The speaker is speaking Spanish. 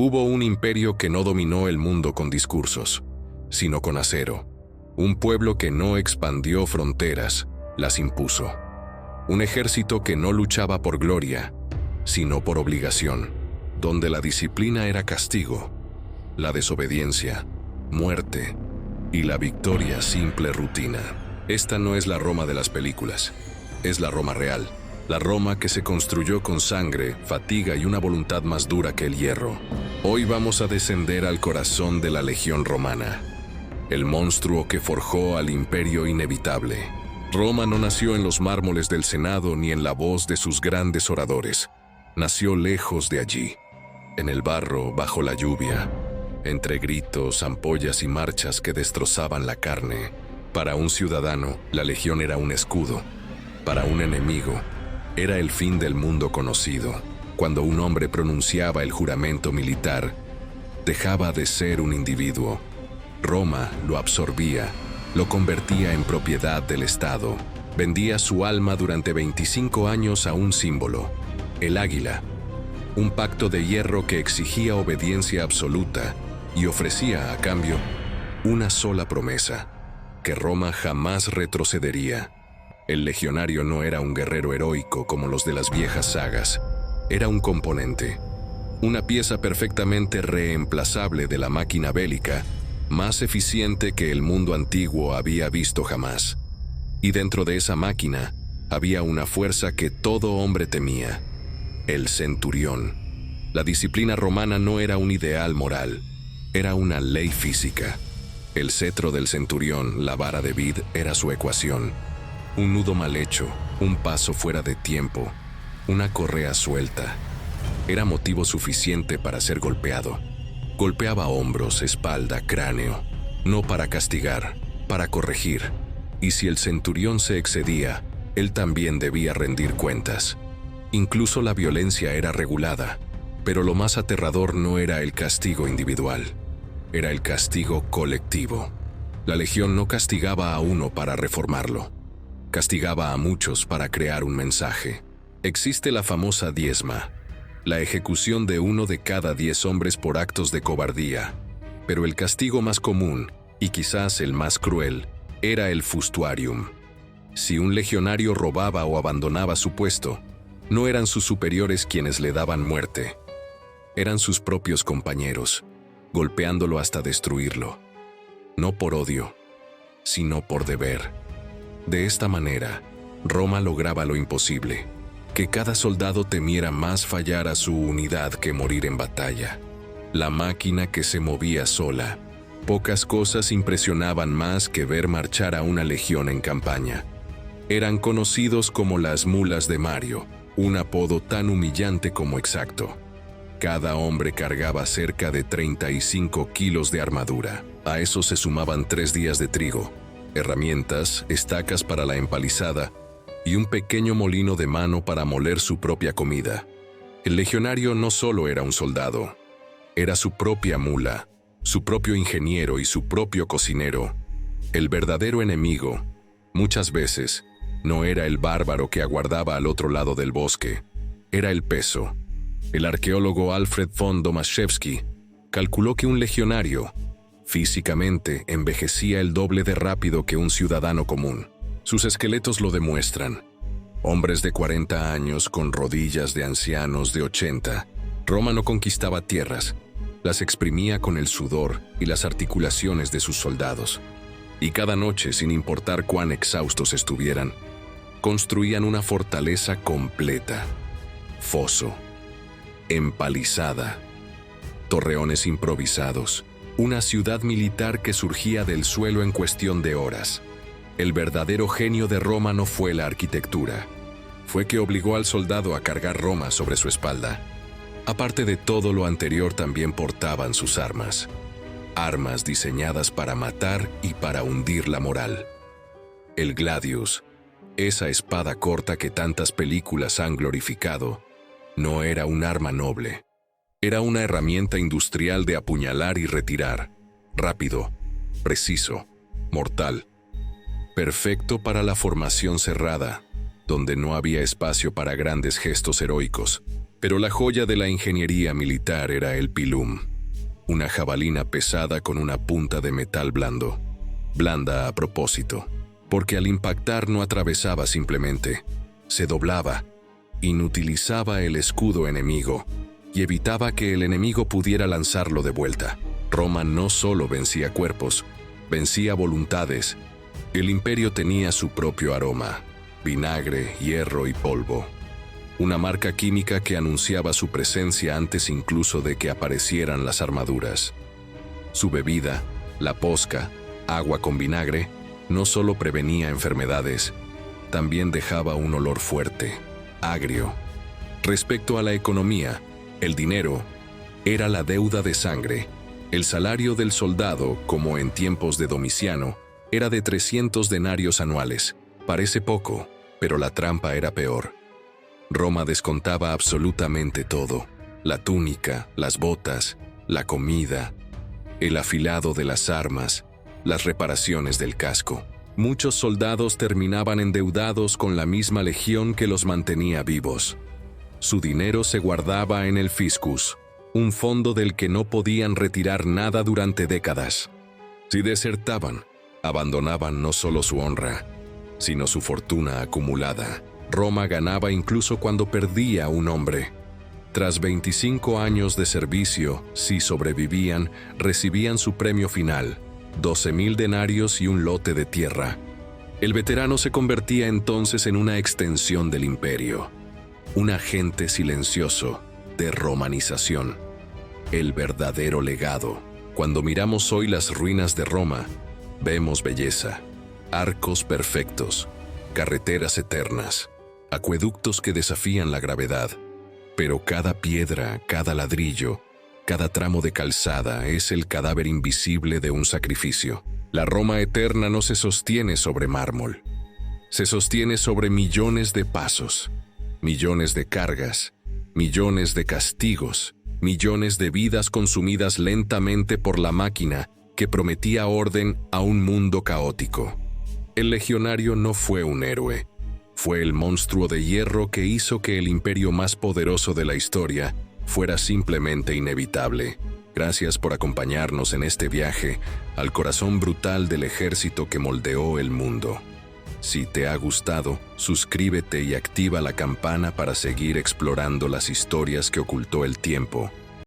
Hubo un imperio que no dominó el mundo con discursos, sino con acero. Un pueblo que no expandió fronteras, las impuso. Un ejército que no luchaba por gloria, sino por obligación, donde la disciplina era castigo, la desobediencia, muerte, y la victoria simple rutina. Esta no es la Roma de las películas, es la Roma real. La Roma que se construyó con sangre, fatiga y una voluntad más dura que el hierro. Hoy vamos a descender al corazón de la Legión Romana, el monstruo que forjó al imperio inevitable. Roma no nació en los mármoles del Senado ni en la voz de sus grandes oradores. Nació lejos de allí, en el barro, bajo la lluvia, entre gritos, ampollas y marchas que destrozaban la carne. Para un ciudadano, la Legión era un escudo. Para un enemigo, era el fin del mundo conocido. Cuando un hombre pronunciaba el juramento militar, dejaba de ser un individuo. Roma lo absorbía, lo convertía en propiedad del Estado. Vendía su alma durante 25 años a un símbolo, el águila, un pacto de hierro que exigía obediencia absoluta y ofrecía a cambio una sola promesa, que Roma jamás retrocedería. El legionario no era un guerrero heroico como los de las viejas sagas, era un componente, una pieza perfectamente reemplazable de la máquina bélica, más eficiente que el mundo antiguo había visto jamás. Y dentro de esa máquina había una fuerza que todo hombre temía, el centurión. La disciplina romana no era un ideal moral, era una ley física. El cetro del centurión, la vara de vid, era su ecuación. Un nudo mal hecho, un paso fuera de tiempo, una correa suelta. Era motivo suficiente para ser golpeado. Golpeaba hombros, espalda, cráneo, no para castigar, para corregir. Y si el centurión se excedía, él también debía rendir cuentas. Incluso la violencia era regulada, pero lo más aterrador no era el castigo individual, era el castigo colectivo. La legión no castigaba a uno para reformarlo, castigaba a muchos para crear un mensaje. Existe la famosa diezma, la ejecución de 1 de cada 10 hombres por actos de cobardía, pero el castigo más común, y quizás el más cruel, era el fustuarium. Si un legionario robaba o abandonaba su puesto, no eran sus superiores quienes le daban muerte, eran sus propios compañeros, golpeándolo hasta destruirlo, no por odio, sino por deber. De esta manera, Roma lograba lo imposible, que cada soldado temiera más fallar a su unidad que morir en batalla. La máquina que se movía sola. Pocas cosas impresionaban más que ver marchar a una legión en campaña. Eran conocidos como las mulas de Mario, un apodo tan humillante como exacto. Cada hombre cargaba cerca de 35 kilos de armadura. A eso se sumaban 3 días de trigo, herramientas, estacas para la empalizada y un pequeño molino de mano para moler su propia comida. El legionario no solo era un soldado, era su propia mula, su propio ingeniero y su propio cocinero. El verdadero enemigo, muchas veces, no era el bárbaro que aguardaba al otro lado del bosque, era el peso. El arqueólogo Alfred von Domaszewski calculó que un legionario, físicamente, envejecía el doble de rápido que un ciudadano común. Sus esqueletos lo demuestran. Hombres de 40 años con rodillas de ancianos de 80. Roma no conquistaba tierras, las exprimía con el sudor y las articulaciones de sus soldados. Y cada noche, sin importar cuán exhaustos estuvieran, construían una fortaleza completa. Foso, empalizada, torreones improvisados, una ciudad militar que surgía del suelo en cuestión de horas. El verdadero genio de Roma no fue la arquitectura, fue que obligó al soldado a cargar Roma sobre su espalda. Aparte de todo lo anterior, también portaban sus armas. Armas diseñadas para matar y para hundir la moral. El gladius, esa espada corta que tantas películas han glorificado, no era un arma noble. Era una herramienta industrial de apuñalar y retirar. Rápido, preciso, mortal. Perfecto para la formación cerrada, donde no había espacio para grandes gestos heroicos. Pero la joya de la ingeniería militar era el pilum, una jabalina pesada con una punta de metal blando. Blanda a propósito, porque al impactar no atravesaba simplemente, se doblaba, inutilizaba el escudo enemigo y evitaba que el enemigo pudiera lanzarlo de vuelta. Roma no solo vencía cuerpos, vencía voluntades. El imperio tenía su propio aroma, vinagre, hierro y polvo. Una marca química que anunciaba su presencia antes incluso de que aparecieran las armaduras. Su bebida, la posca, agua con vinagre, no solo prevenía enfermedades, también dejaba un olor fuerte, agrio. Respecto a la economía, el dinero era la deuda de sangre. El salario del soldado, como en tiempos de Domiciano, era de 300 denarios anuales. Parece poco, pero la trampa era peor. Roma descontaba absolutamente todo: la túnica, las botas, la comida, el afilado de las armas, las reparaciones del casco. Muchos soldados terminaban endeudados con la misma legión que los mantenía vivos. Su dinero se guardaba en el fiscus, un fondo del que no podían retirar nada durante décadas. Si desertaban, abandonaban no solo su honra, sino su fortuna acumulada. Roma ganaba incluso cuando perdía un hombre. Tras 25 años de servicio, si sobrevivían, recibían su premio final: 12.000 denarios y un lote de tierra. El veterano se convertía entonces en una extensión del imperio, un agente silencioso de romanización. El verdadero legado. Cuando miramos hoy las ruinas de Roma, vemos belleza, arcos perfectos, carreteras eternas, acueductos que desafían la gravedad. Pero cada piedra, cada ladrillo, cada tramo de calzada es el cadáver invisible de un sacrificio. La Roma eterna no se sostiene sobre mármol. Se sostiene sobre millones de pasos, millones de cargas, millones de castigos, millones de vidas consumidas lentamente por la máquina que prometía orden a un mundo caótico. El legionario no fue un héroe. Fue el monstruo de hierro que hizo que el imperio más poderoso de la historia fuera simplemente inevitable. Gracias por acompañarnos en este viaje al corazón brutal del ejército que moldeó el mundo. Si te ha gustado, suscríbete y activa la campana para seguir explorando las historias que ocultó el tiempo.